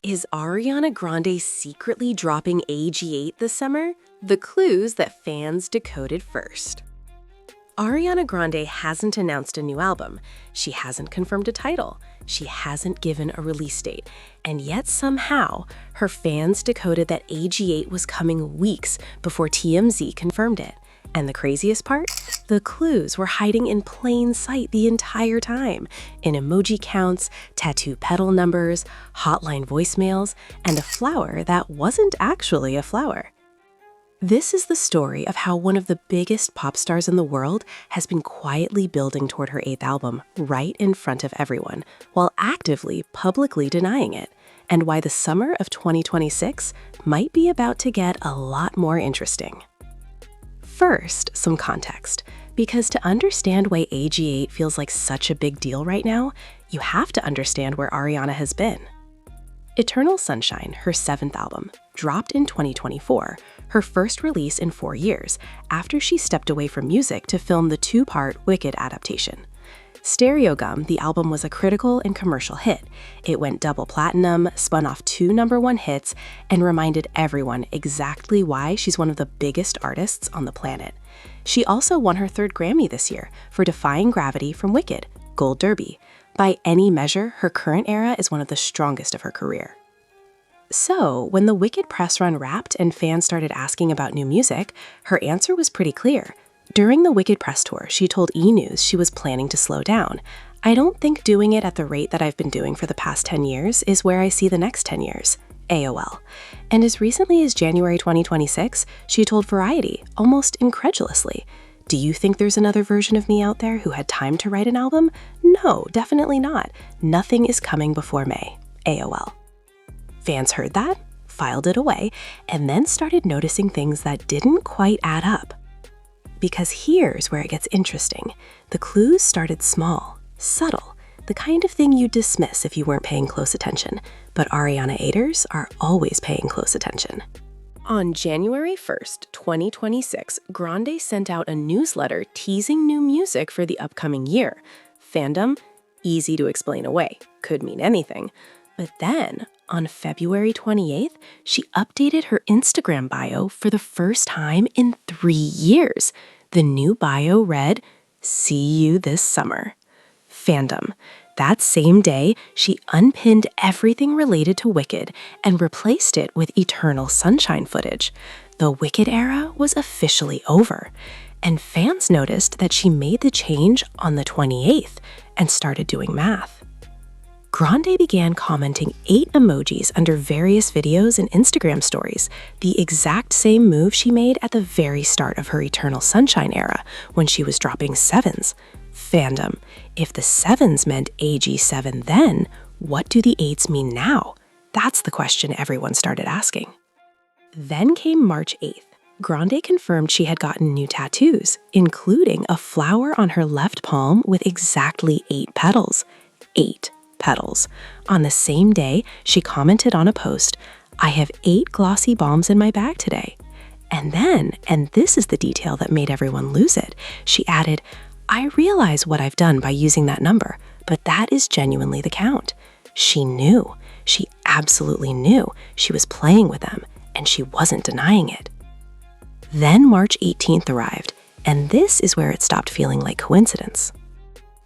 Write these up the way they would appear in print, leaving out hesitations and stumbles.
Is Ariana Grande secretly dropping AG8 this summer? The clues that fans decoded first. Ariana Grande hasn't announced a new album. She hasn't confirmed a title. She hasn't given a release date. And yet somehow, her fans decoded that AG8 was coming weeks before TMZ confirmed it. And the craziest part? The clues were hiding in plain sight the entire time, in emoji counts, tattoo petal numbers, hotline voicemails, and a flower that wasn't actually a flower. This is the story of how one of the biggest pop stars in the world has been quietly building toward her 8th album right in front of everyone, while actively, publicly denying it, and why the summer of 2026 might be about to get a lot more interesting. First, some context, because to understand why AG8 feels like such a big deal right now, you have to understand where Ariana has been. Eternal Sunshine, her 7th album, dropped in 2024, her first release in 4 years, after she stepped away from music to film the 2-part Wicked adaptation. Stereogum, the album was a critical and commercial hit. It went double platinum, spun off 2 #1 hits, and reminded everyone exactly why she's one of the biggest artists on the planet. She also won her 3rd Grammy this year for Defying Gravity from Wicked, Gold Derby. By any measure, her current era is one of the strongest of her career. So, when the Wicked press run wrapped and fans started asking about new music, her answer was pretty clear. During the Wicked press tour, she told E! News she was planning to slow down. "I don't think doing it at the rate that I've been doing for the past 10 years is where I see the next 10 years. AOL. And as recently as January 2026, she told Variety, almost incredulously, "Do you think there's another version of me out there who had time to write an album? No, definitely not. Nothing is coming before May. AOL. Fans heard that, filed it away, and then started noticing things that didn't quite add up. Because here's where it gets interesting. The clues started small, subtle, the kind of thing you'd dismiss if you weren't paying close attention. But Ariana haters are always paying close attention. On January 1st, 2026, Grande sent out a newsletter teasing new music for the upcoming year. Fandom? Easy to explain away. Could mean anything. But then, on February 28th, she updated her Instagram bio for the first time in 3 years. The new bio read, "See you this summer." Fandom. That same day, she unpinned everything related to Wicked and replaced it with Eternal Sunshine footage. The Wicked era was officially over, and fans noticed that she made the change on the 28th and started doing math. Grande began commenting 8 emojis under various videos and Instagram stories, the exact same move she made at the very start of her Eternal Sunshine era when she was dropping 7s. Fandom. If the 7s meant AG7 then, what do the 8s mean now? That's the question everyone started asking. Then came March 8th. Grande confirmed she had gotten new tattoos, including a flower on her left palm with exactly 8 petals. 8 petals. On the same day, she commented on a post, "I have 8 glossy balms in my bag today." And then, and this is the detail that made everyone lose it, she added, "I realize what I've done by using that number, but that is genuinely the count." She knew. She absolutely knew she was playing with them, and she wasn't denying it. Then March 18th arrived, and this is where it stopped feeling like coincidence.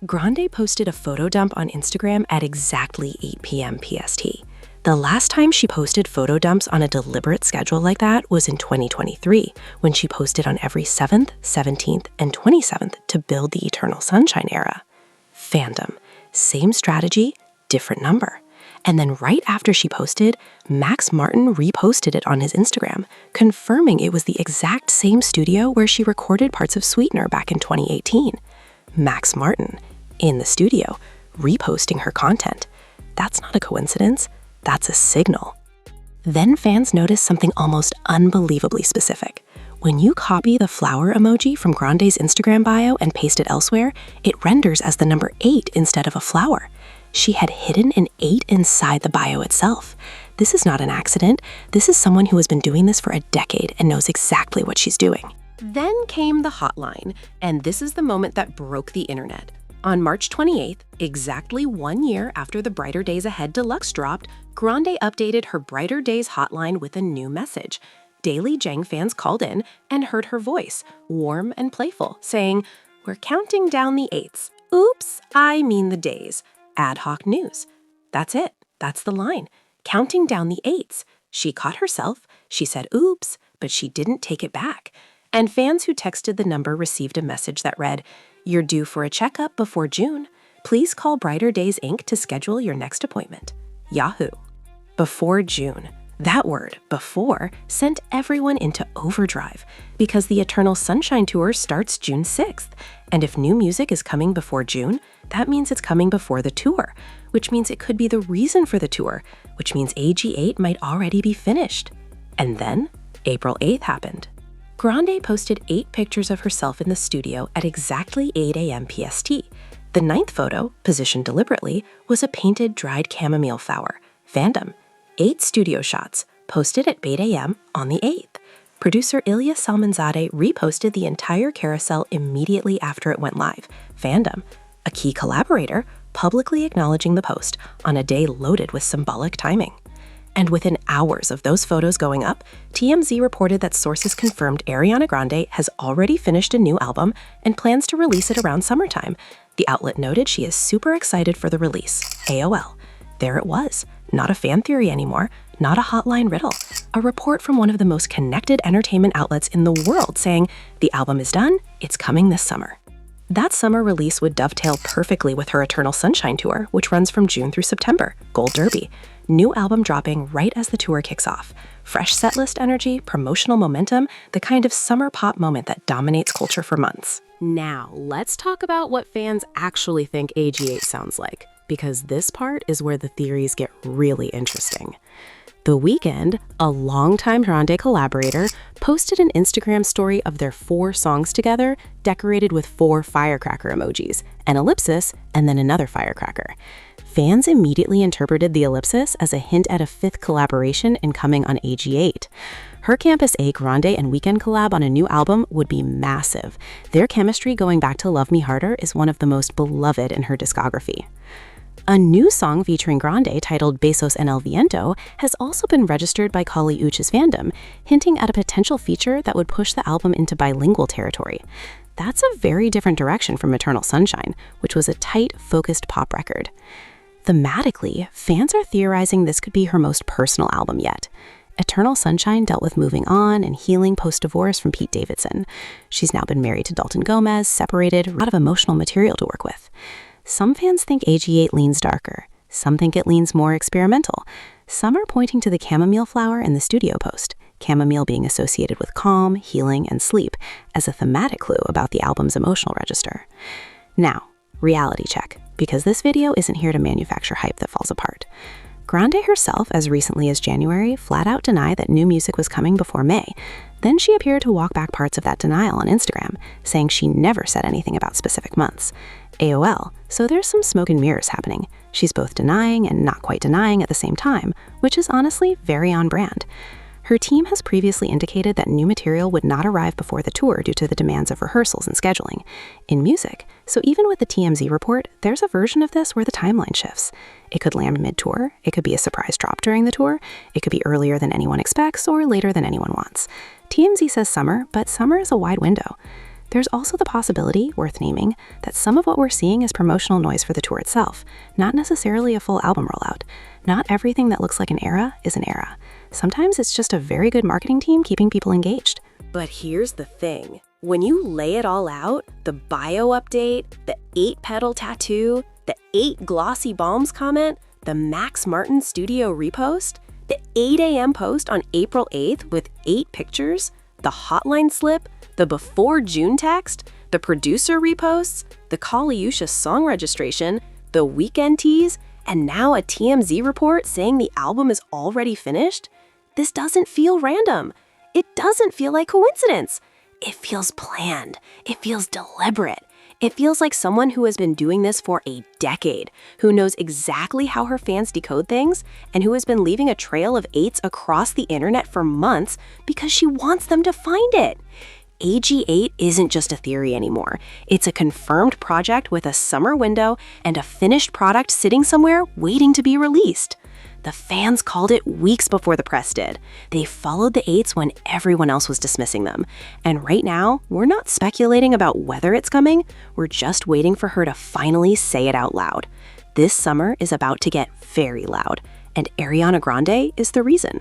Grande posted a photo dump on Instagram at exactly 8 p.m. PST. The last time she posted photo dumps on a deliberate schedule like that was in 2023, when she posted on every 7th, 17th, and 27th to build the Eternal Sunshine era. Fandom. Same strategy, different number. And then right after she posted, Max Martin reposted it on his Instagram, confirming it was the exact same studio where she recorded parts of Sweetener back in 2018. Max Martin, in the studio, reposting her content. That's not a coincidence, that's a signal. Then fans noticed something almost unbelievably specific. When you copy the flower emoji from Grande's Instagram bio and paste it elsewhere, it renders as the number 8 instead of a flower. She had hidden an 8 inside the bio itself. This is not an accident. This is someone who has been doing this for a decade and knows exactly what she's doing. Then came the hotline, and this is the moment that broke the internet. On March 28th, exactly 1 year after the Brighter Days Ahead Deluxe dropped, Grande updated her Brighter Days hotline with a new message. Daily Jang fans called in and heard her voice, warm and playful, saying, "We're counting down the 8s. Oops, I mean the days. Ad hoc news." That's it. That's the line. Counting down the 8s. She caught herself. She said oops, but she didn't take it back. And fans who texted the number received a message that read, "You're due for a checkup before June. Please call Brighter Days Inc. to schedule your next appointment." Yahoo! Before June. That word, before, sent everyone into overdrive because the Eternal Sunshine Tour starts June 6th. And if new music is coming before June, that means it's coming before the tour, which means it could be the reason for the tour, which means AG8 might already be finished. And then, April 8th happened. Grande posted 8 pictures of herself in the studio at exactly 8 a.m. PST. The 9th photo, positioned deliberately, was a painted dried chamomile flower, Fandom. 8 studio shots, posted at 8 a.m. on the 8th. Producer Ilya Salmanzadeh reposted the entire carousel immediately after it went live, Fandom. A key collaborator publicly acknowledging the post on a day loaded with symbolic timing. And within hours of those photos going up, TMZ reported that sources confirmed Ariana Grande has already finished a new album and plans to release it around summertime. The outlet noted she is super excited for the release. AOL. There it was. Not a fan theory anymore, not a hotline riddle. A report from one of the most connected entertainment outlets in the world saying, the album is done, it's coming this summer. That summer release would dovetail perfectly with her Eternal Sunshine Tour, which runs from June through September, Gold Derby. New album dropping right as the tour kicks off. Fresh setlist energy, promotional momentum, the kind of summer pop moment that dominates culture for months. Now, let's talk about what fans actually think AG8 sounds like, because this part is where the theories get really interesting. The Weeknd, a longtime Grande collaborator, posted an Instagram story of their 4 songs together, decorated with 4 firecracker emojis, an ellipsis, and then another firecracker. Fans immediately interpreted the ellipsis as a hint at a 5th collaboration incoming on AG8. Her Campus A Grande and Weeknd collab on a new album would be massive. Their chemistry going back to Love Me Harder is one of the most beloved in her discography. A new song featuring Grande, titled Besos en el Viento, has also been registered by Kali Uchis Fandom, hinting at a potential feature that would push the album into bilingual territory. That's a very different direction from Eternal Sunshine, which was a tight, focused pop record. Thematically, fans are theorizing this could be her most personal album yet. Eternal Sunshine dealt with moving on and healing post-divorce from Pete Davidson. She's now been married to Dalton Gomez, separated, a lot of emotional material to work with. Some fans think AG8 leans darker. Some think it leans more experimental. Some are pointing to the chamomile flower in the studio post, chamomile being associated with calm, healing, and sleep, as a thematic clue about the album's emotional register. Now, reality check, because this video isn't here to manufacture hype that falls apart. Grande herself, as recently as January, flat out denied that new music was coming before May. Then she appeared to walk back parts of that denial on Instagram, saying she never said anything about specific months. AOL, so there's some smoke and mirrors happening. She's both denying and not quite denying at the same time, which is honestly very on brand. Her team has previously indicated that new material would not arrive before the tour due to the demands of rehearsals and scheduling. In music, so even with the TMZ report, there's a version of this where the timeline shifts. It could land mid-tour, it could be a surprise drop during the tour, it could be earlier than anyone expects or later than anyone wants. TMZ says summer, but summer is a wide window. There's also the possibility, worth naming, that some of what we're seeing is promotional noise for the tour itself, not necessarily a full album rollout. Not everything that looks like an era is an era. Sometimes it's just a very good marketing team keeping people engaged. But here's the thing. When you lay it all out, the bio update, the 8-petal tattoo, the 8 glossy balms comment, the Max Martin studio repost, the 8 a.m. post on April 8th with 8 pictures, the hotline slip, the before June text, the producer reposts, the Kaliusha song registration, the Weeknd tease, and now a TMZ report saying the album is already finished? This doesn't feel random. It doesn't feel like coincidence. It feels planned. It feels deliberate. It feels like someone who has been doing this for a decade, who knows exactly how her fans decode things, and who has been leaving a trail of 8s across the internet for months because she wants them to find it. AG8 isn't just a theory anymore. It's a confirmed project with a summer window and a finished product sitting somewhere waiting to be released. The fans called it weeks before the press did. They followed the 8s when everyone else was dismissing them. And right now, we're not speculating about whether it's coming, we're just waiting for her to finally say it out loud. This summer is about to get very loud, and Ariana Grande is the reason.